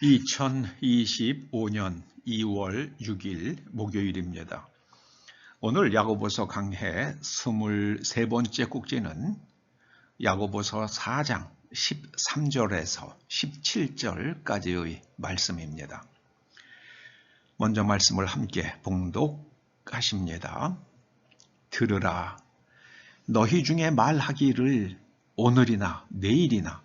2025년 2월 6일 목요일입니다. 오늘 야고보서 강해 23번째 꼭지는 야고보서 4장 13절에서 17절까지의 말씀입니다. 먼저 말씀을 함께 봉독하십니다. 들으라. 너희 중에 말하기를 오늘이나 내일이나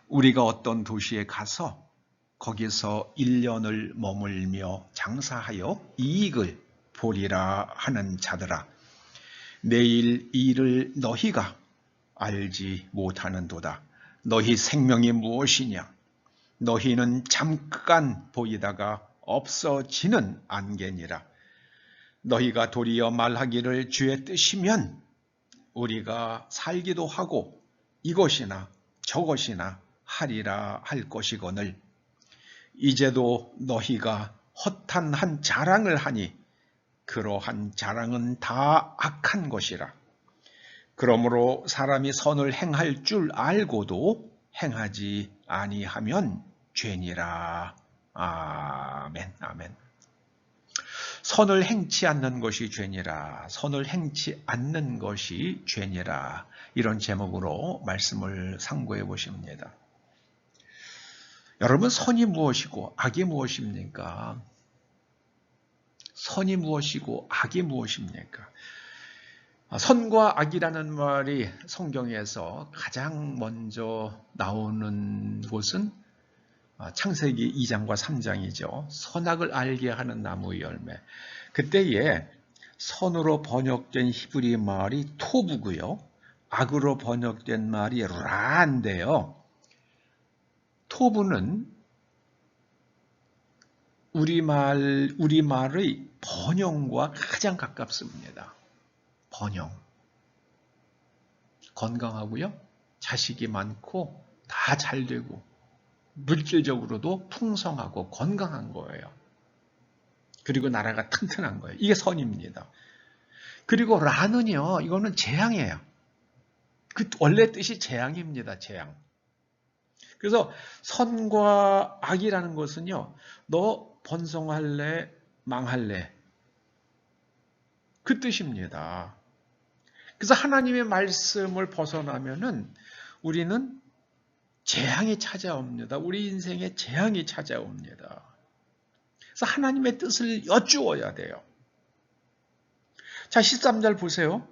우리가 어떤 도시에 가서 거기서 1년을 머물며 장사하여 이익을 보리라 하는 자들아. 내일 일을 너희가 알지 못하는도다. 너희 생명이 무엇이냐? 너희는 잠깐 보이다가 없어지는 안개니라. 너희가 도리어 말하기를 주의 뜻이면 우리가 살기도 하고 이것이나 저것이나 하리라 할 것이거늘 이제도 너희가 허탄 한 자랑을 하니 그러한 자랑은 다 악한 것이라. 그러므로 사람이 선을 행할 줄 알고도 행하지 아니하면 죄니라. 아멘. 아멘. 선을 행치 않는 것이 죄니라. 선을 행치 않는 것이 죄니라. 이런 제목으로 말씀을 상고해 보십니다. 여러분, 선이 무엇이고 악이 무엇입니까? 선이 무엇이고 악이 무엇입니까? 선과 악이라는 말이 성경에서 가장 먼저 나오는 곳은 창세기 2장과 3장이죠. 선악을 알게 하는 나무의 열매. 그때에 선으로 번역된 히브리 말이 토부고요. 악으로 번역된 말이 라인데요. 토부는 우리말의 번영과 가장 가깝습니다. 번영. 건강하고요. 자식이 많고 다 잘 되고 물질적으로도 풍성하고 건강한 거예요. 그리고 나라가 튼튼한 거예요. 이게 선입니다. 그리고 라는요. 이거는 재앙이에요. 그 원래 뜻이 재앙입니다. 재앙. 그래서 선과 악이라는 것은요. 너 번성할래 망할래 그 뜻입니다. 그래서 하나님의 말씀을 벗어나면은 우리는 재앙이 찾아옵니다. 우리 인생에 재앙이 찾아옵니다. 그래서 하나님의 뜻을 여쭈어야 돼요. 자, 13절 보세요.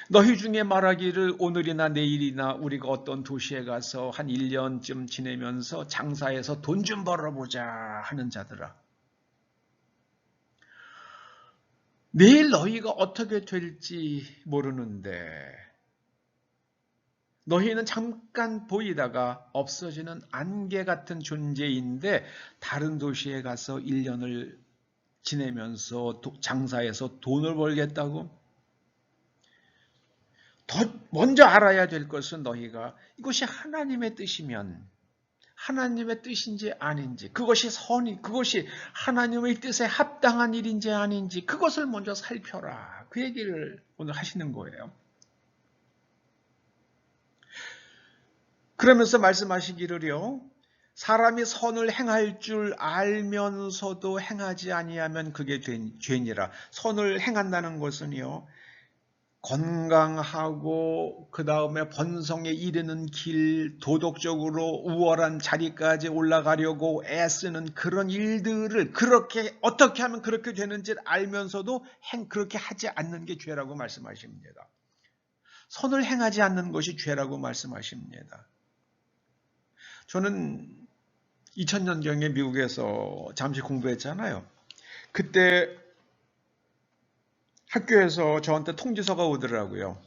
너희 중에 말하기를 오늘이나 내일이나 우리가 어떤 도시에 가서 한 1년쯤 지내면서 장사해서 돈 좀 벌어보자 하는 자들아. 내일 너희가 어떻게 될지 모르는데 너희는 잠깐 보이다가 없어지는 안개 같은 존재인데 다른 도시에 가서 1년을 지내면서 장사해서 돈을 벌겠다고? 더 먼저 알아야 될 것은 너희가 이것이 하나님의 뜻이면 하나님의 뜻인지 아닌지, 그것이 그것이 하나님의 뜻에 합당한 일인지 아닌지 그것을 먼저 살펴라. 그 얘기를 오늘 하시는 거예요. 그러면서 말씀하시기를요. 사람이 선을 행할 줄 알면서도 행하지 아니하면 그게 죄니라. 선을 행한다는 것은요. 건강하고 그 다음에 번성에 이르는 길, 도덕적으로 우월한 자리까지 올라가려고 애쓰는 그런 일들을 그렇게 어떻게 하면 그렇게 되는지 알면서도 그렇게 하지 않는 게 죄라고 말씀하십니다. 선을 행하지 않는 것이 죄라고 말씀하십니다. 저는 2000년경에 미국에서 잠시 공부했잖아요. 그때 학교에서 저한테 통지서가 오더라고요.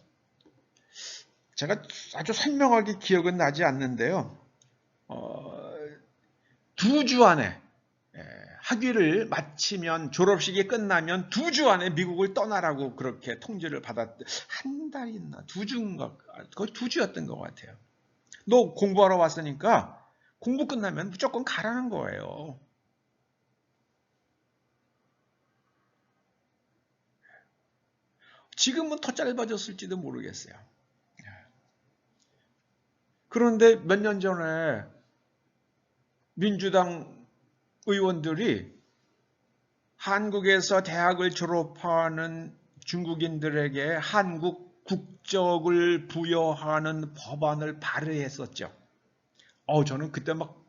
제가 아주 선명하게 기억은 나지 않는데요. 2주 안에 학위를 마치면 졸업식이 끝나면 2주 안에 미국을 떠나라고 그렇게 통지를 받았대. 한 달 있나 2주인가 거의 2주였던 것 같아요. 너 공부하러 왔으니까 공부 끝나면 무조건 가라는 거예요. 지금은 더 짧아졌을지도 모르겠어요. 그런데 몇 년 전에 민주당 의원들이 한국에서 대학을 졸업하는 중국인들에게 한국 국적을 부여하는 법안을 발의했었죠. 저는 그때 막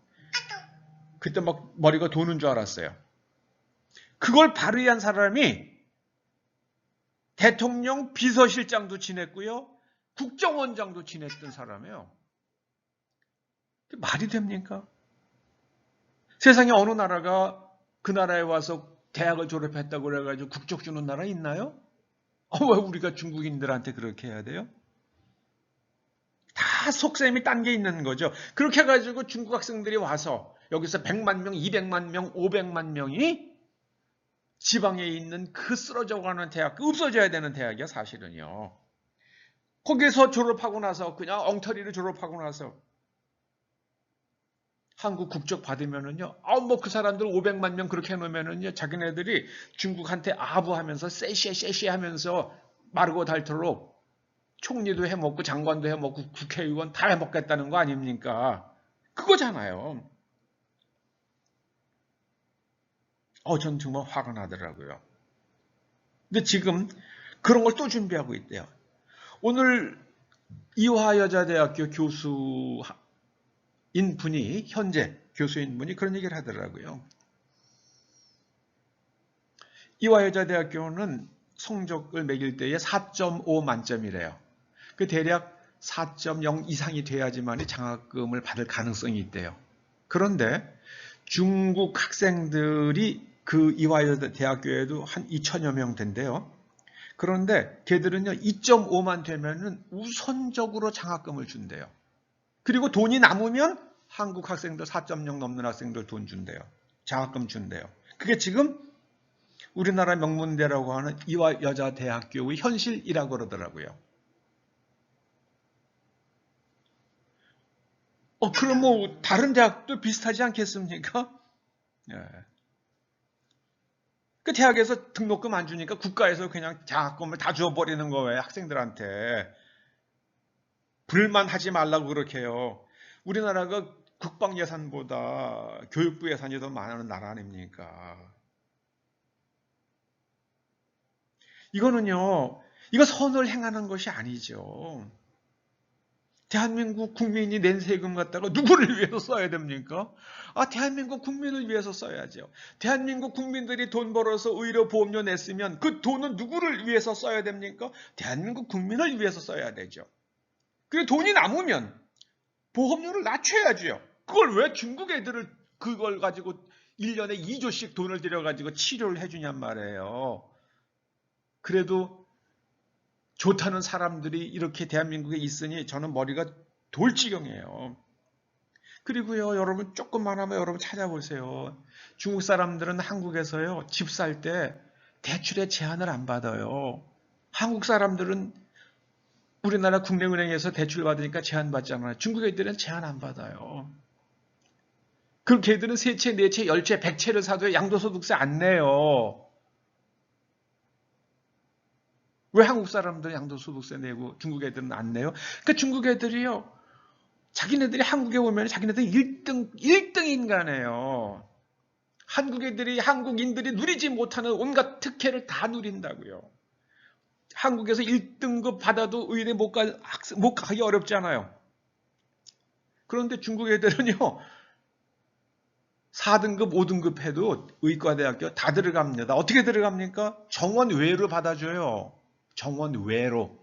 머리가 도는 줄 알았어요. 그걸 발의한 사람이 대통령 비서실장도 지냈고요. 국정원장도 지냈던 사람이에요. 말이 됩니까? 세상에 어느 나라가 그 나라에 와서 대학을 졸업했다고 그래가지고 국적 주는 나라 있나요? 왜 우리가 중국인들한테 그렇게 해야 돼요? 다 속셈이 딴 게 있는 거죠. 그렇게 해가지고 중국 학생들이 와서 여기서 100만 명, 200만 명, 500만 명이 지방에 있는 그 쓰러져가는 대학, 없어져야 되는 대학이야 사실은요. 거기서 졸업하고 나서 그냥 엉터리로 졸업하고 나서 한국 국적 받으면은요, 뭐 그 사람들 500만 명 그렇게 해놓으면은요, 자기네들이 중국한테 아부하면서 쎄쎄쎄쎄 하면서 마르고 닳도록 총리도 해먹고 장관도 해먹고 국회의원 다 해먹겠다는 거 아닙니까? 그거잖아요. 전 정말 화가 나더라고요. 근데 지금 그런 걸 또 준비하고 있대요. 오늘 이화여자대학교 교수인 분이, 현재 교수인 분이 그런 얘기를 하더라고요. 이화여자대학교는 성적을 매길 때에 4.5 만점이래요. 그 대략 4.0 이상이 돼야지만 장학금을 받을 가능성이 있대요. 그런데 중국 학생들이 그 이화여자대학교에도 한 2천여 명 된대요. 그런데 걔들은요 2.5만 되면은 우선적으로 장학금을 준대요. 그리고 돈이 남으면 한국 학생들 4.0 넘는 학생들 돈 준대요. 장학금 준대요. 그게 지금 우리나라 명문대라고 하는 이화여자대학교의 현실이라고 그러더라고요. 그럼 뭐 다른 대학도 비슷하지 않겠습니까? 예. 그 대학에서 등록금 안 주니까 국가에서 그냥 장학금을 다 줘버리는 거예요. 학생들한테. 불만 하지 말라고 그렇게 해요. 우리나라가 국방 예산보다 교육부 예산이 더 많은 나라 아닙니까? 이거는요, 이거 선을 행하는 것이 아니죠. 대한민국 국민이 낸 세금 갖다가 누구를 위해서 써야 됩니까? 대한민국 국민을 위해서 써야죠. 대한민국 국민들이 돈 벌어서 의료보험료 냈으면 그 돈은 누구를 위해서 써야 됩니까? 대한민국 국민을 위해서 써야 되죠. 그리고 돈이 남으면 보험료를 낮춰야죠. 그걸 왜 중국 애들을 그걸 가지고 1년에 2조씩 돈을 들여가지고 치료를 해주냔 말이에요. 그래도 좋다는 사람들이 이렇게 대한민국에 있으니 저는 머리가 돌 지경이에요. 그리고요, 여러분 조금만 하면 여러분 찾아보세요. 중국 사람들은 한국에서요, 집 살 때 대출에 제한을 안 받아요. 한국 사람들은 우리나라 국내은행에서 대출 받으니까 제한 받잖아요. 중국 애들은 제한 안 받아요. 그럼 걔들은 세 채, 네 채, 10채, 100채를 사도 양도소득세 안 내요. 왜 한국 사람들은 양도소득세 내고 중국 애들은 안 내요? 그러니까 중국 애들이요. 자기네들이 한국에 오면 자기네들 1등 인간이에요. 한국 애들이, 한국인들이 누리지 못하는 온갖 특혜를 다 누린다고요. 한국에서 1등급 받아도 의대 못 가기 어렵잖아요. 그런데 중국 애들은요. 4등급, 5등급 해도 의과대학교 다 들어갑니다. 어떻게 들어갑니까? 정원 외로 받아줘요. 정원 외로.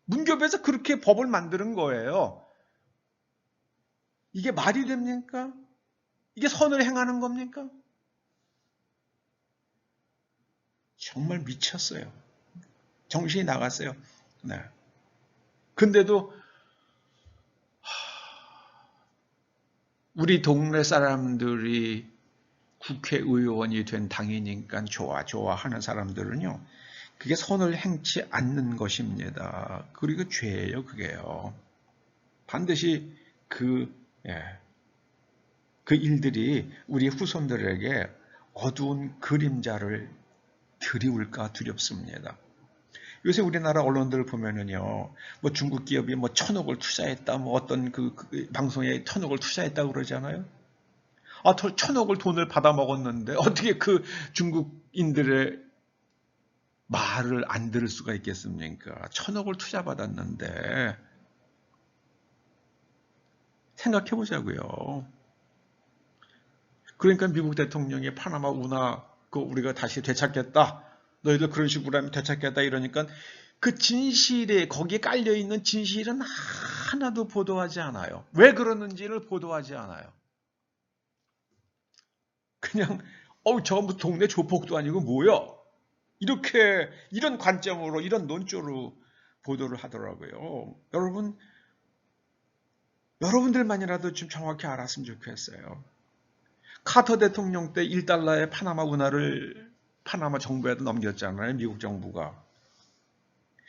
문교부에서 그렇게 법을 만드는 거예요. 이게 말이 됩니까? 이게 선을 행하는 겁니까? 정말 미쳤어요. 정신이 나갔어요. 네. 근데도 우리 동네 사람들이 국회의원이 된 당이니까 좋아하는 사람들은요. 그게 선을 행치 않는 것입니다. 그리고 죄예요, 그게요. 반드시 그 일들이 우리 후손들에게 어두운 그림자를 드리울까 두렵습니다. 요새 우리나라 언론들 보면은요, 뭐 중국 기업이 뭐 1,000억을 투자했다, 뭐 어떤 그 방송에 1,000억을 투자했다고 그러잖아요. 천억을 돈을 받아 먹었는데 어떻게 그 중국인들의 말을 안 들을 수가 있겠습니까? 천억을 투자받았는데. 생각해 보자고요. 그러니까 미국 대통령이 파나마 운하 우리가 다시 되찾겠다. 너희들 그런 식으로 하면 되찾겠다 이러니까 그 진실에 거기에 깔려 있는 진실은 하나도 보도하지 않아요. 왜 그러는지를 보도하지 않아요. 그냥 저 무슨 동네 조폭도 아니고 뭐야? 이렇게 이런 관점으로 이런 논조로 보도를 하더라고요. 여러분들만이라도 좀 정확히 알았으면 좋겠어요. 카터 대통령 때 1달러의 파나마 운하를 파나마 정부에도 넘겼잖아요. 미국 정부가.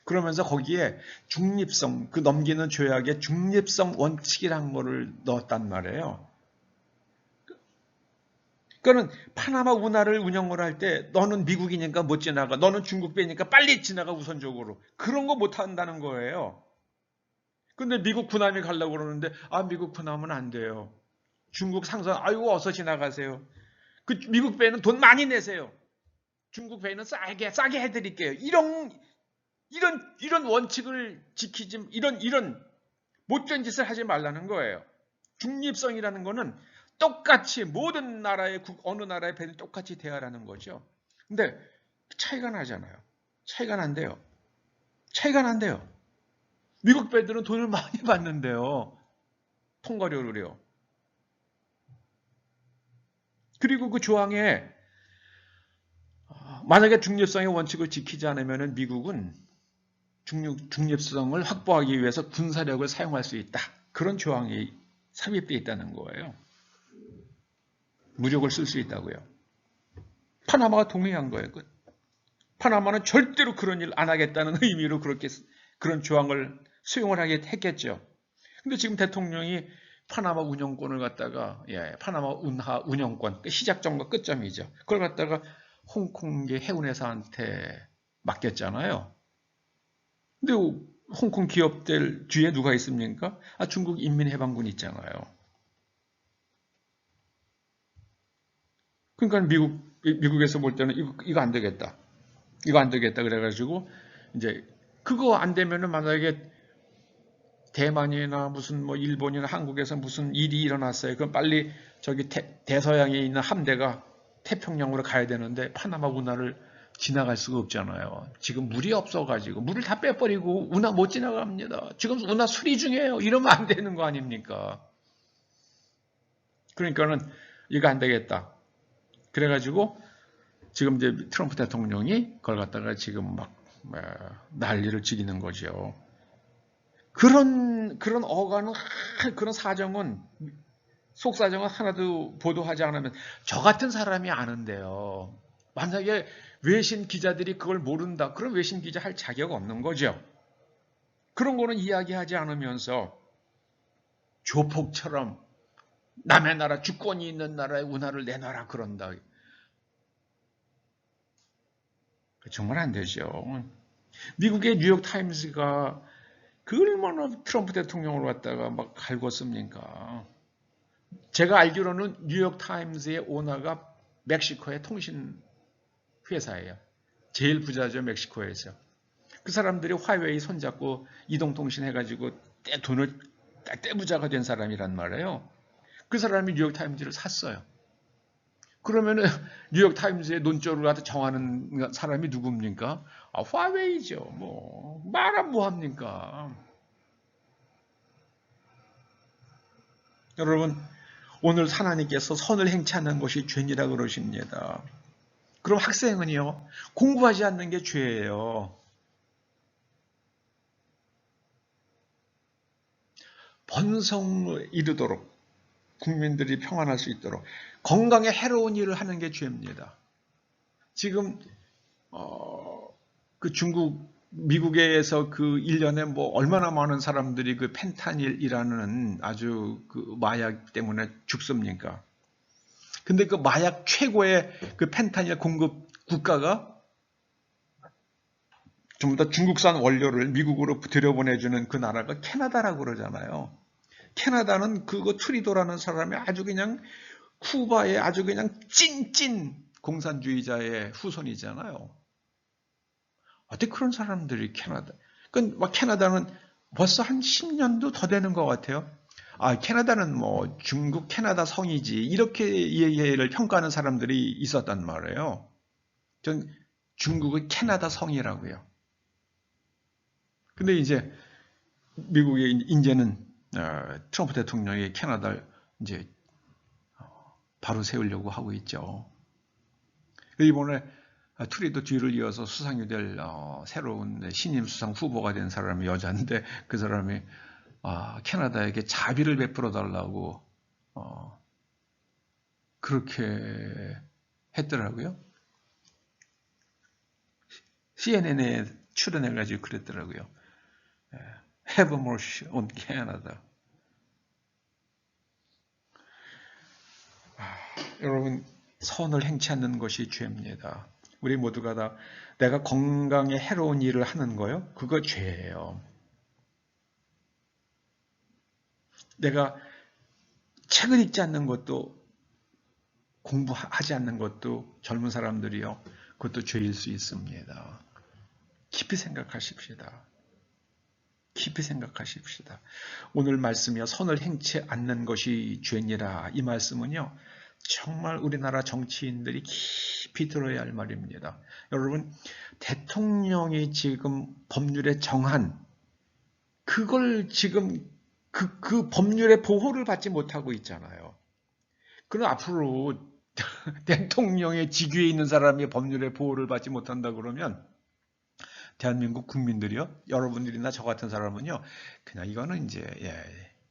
그러면서 거기에 중립성, 그 넘기는 조약에 중립성 원칙이라는 거를 넣었단 말이에요. 그거는 파나마 운하를 운영을 할 때 너는 미국이니까 못 지나가, 너는 중국 배니까 빨리 지나가 우선적으로. 그런 거 못 한다는 거예요. 근데 미국 군함이 가려고 그러는데 미국 군함은 안 돼요. 중국 상선 아이고 어서 지나가세요. 그 미국 배는 돈 많이 내세요. 중국 배는 싸게 해드릴게요. 이런 원칙을 지키지 이런 못된 짓을 하지 말라는 거예요. 중립성이라는 거는 똑같이 모든 나라의 어느 나라의 배는 똑같이 대하라는 거죠. 근데 차이가 나잖아요. 차이가 난대요. 미국 배들은 돈을 많이 받는데요. 통과료를요. 그리고 그 조항에 만약에 중립성의 원칙을 지키지 않으면 미국은 중립성을 확보하기 위해서 군사력을 사용할 수 있다. 그런 조항이 삽입되어 있다는 거예요. 무력을 쓸 수 있다고요. 파나마가 동의한 거예요. 파나마는 절대로 그런 일 안 하겠다는 의미로 그런 조항을 수용을 했겠죠. 근데 지금 대통령이 파나마 운영권을 갖다가 파나마 운하 운영권 시작점과 끝점이죠. 그걸 갖다가 홍콩의 해운회사한테 맡겼잖아요. 근데 홍콩 기업들 뒤에 누가 있습니까? 중국 인민해방군 있잖아요. 그러니까 미국에서 볼 때는 이거 안 되겠다. 그래가지고 이제 그거 안 되면은 만약에 대만이나 무슨 일본이나 한국에서 무슨 일이 일어났어요. 그럼 빨리 저기 대서양에 있는 함대가 태평양으로 가야 되는데 파나마 운하를 지나갈 수가 없잖아요. 지금 물이 없어가지고 물을 다 빼버리고 운하 못 지나갑니다. 지금 운하 수리 중이에요. 이러면 안 되는 거 아닙니까? 그러니까는 이거 안 되겠다. 그래가지고 지금 이제 트럼프 대통령이 그걸 갖다가 지금 막 난리를 지기는 거죠. 그런 어간은 그런 사정은 속사정은 하나도 보도하지 않으면 저 같은 사람이 아는데요. 만약에 외신 기자들이 그걸 모른다. 그럼 외신 기자 할 자격 없는 거죠. 그런 거는 이야기하지 않으면서 조폭처럼 남의 나라 주권이 있는 나라의 운하를 내놔라 그런다. 정말 안 되죠. 미국의 뉴욕타임스가 얼마나 트럼프 대통령을 갖다가 막 갈궜습니까? 제가 알기로는 뉴욕타임스의 오너가 멕시코의 통신 회사예요. 제일 부자죠, 멕시코에서. 그 사람들이 화웨이 손잡고 이동통신 해가지고 돈을 떼부자가 된 사람이란 말이에요. 그 사람이 뉴욕타임즈를 샀어요. 그러면은 뉴욕타임즈의 논조를 갖다 정하는 사람이 누굽니까? 화웨이죠. 말은 뭐합니까? 여러분, 오늘 하나님께서 선을 행치 않는 것이 죄니라 그러십니다. 그럼 학생은요, 공부하지 않는 게 죄예요. 번성을 이루도록 국민들이 평안할 수 있도록 건강에 해로운 일을 하는 게 죄입니다. 지금 그 미국에서 그 1년에 얼마나 많은 사람들이 그 펜타닐이라는 아주 그 마약 때문에 죽습니까? 근데 그 마약 최고의 그 펜타닐 공급 국가가 전부 다 중국산 원료를 미국으로 들여보내주는 그 나라가 캐나다라고 그러잖아요. 캐나다는 그거 트리도라는 사람이 아주 그냥 쿠바의 아주 그냥 찐찐 공산주의자의 후손이잖아요. 어떻게 그런 사람들이 캐나다? 막 캐나다는 벌써 한 10년도 더 되는 것 같아요. 아, 캐나다는 뭐 중국 캐나다 성이지 이렇게 얘기를 평가하는 사람들이 있었단 말이에요. 전 중국의 캐나다 성이라고요. 근데 이제 미국이 이제는 트럼프 대통령이 캐나다를 이제 바로 세우려고 하고 있죠. 이번에 트리도 뒤를 이어서 수상이 될 새로운 신임 수상 후보가 된 사람이 여자인데 그 사람이 캐나다에게 자비를 베풀어 달라고 그렇게 했더라고요. CNN에 출연해가지고 그랬더라고요. Have mercy on Canada. 여러분, 선을 행치 않는 것이 죄입니다. 우리 모두가 다 내가 건강에 해로운 일을 하는 거요? 그거 죄예요. 내가 책을 읽지 않는 것도, 공부하지 않는 것도 젊은 사람들이요. 그것도 죄일 수 있습니다. 깊이 생각하십시다. 깊이 생각하십시다. 오늘 말씀이요. 선을 행치 않는 것이 죄니라. 이 말씀은요. 정말 우리나라 정치인들이 깊이 들어야 할 말입니다. 여러분, 대통령이 지금 법률에 정한 그걸 지금 그 법률의 보호를 받지 못하고 있잖아요. 그럼 앞으로 대통령의 직위에 있는 사람이 법률의 보호를 받지 못한다 그러면 대한민국 국민들이요, 여러분들이나 저 같은 사람은요, 그냥 이거는 이제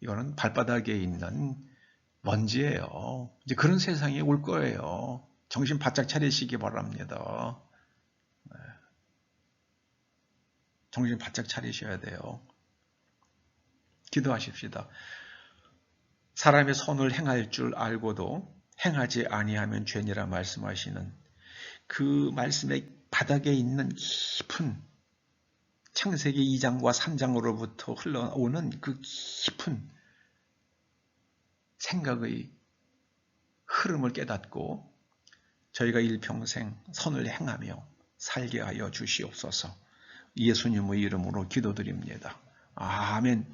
이거는 발바닥에 있는 먼지예요. 이제 그런 세상이 올 거예요. 정신 바짝 차리시기 바랍니다. 정신 바짝 차리셔야 돼요. 기도하십시다. 사람의 선을 행할 줄 알고도 행하지 아니하면 죄니라 말씀하시는 그 말씀의 바닥에 있는 깊은 창세기 2장과 3장으로부터 흘러오는 그 깊은 생각의 흐름을 깨닫고 저희가 일평생 선을 행하며 살게 하여 주시옵소서. 예수님의 이름으로 기도드립니다. 아멘.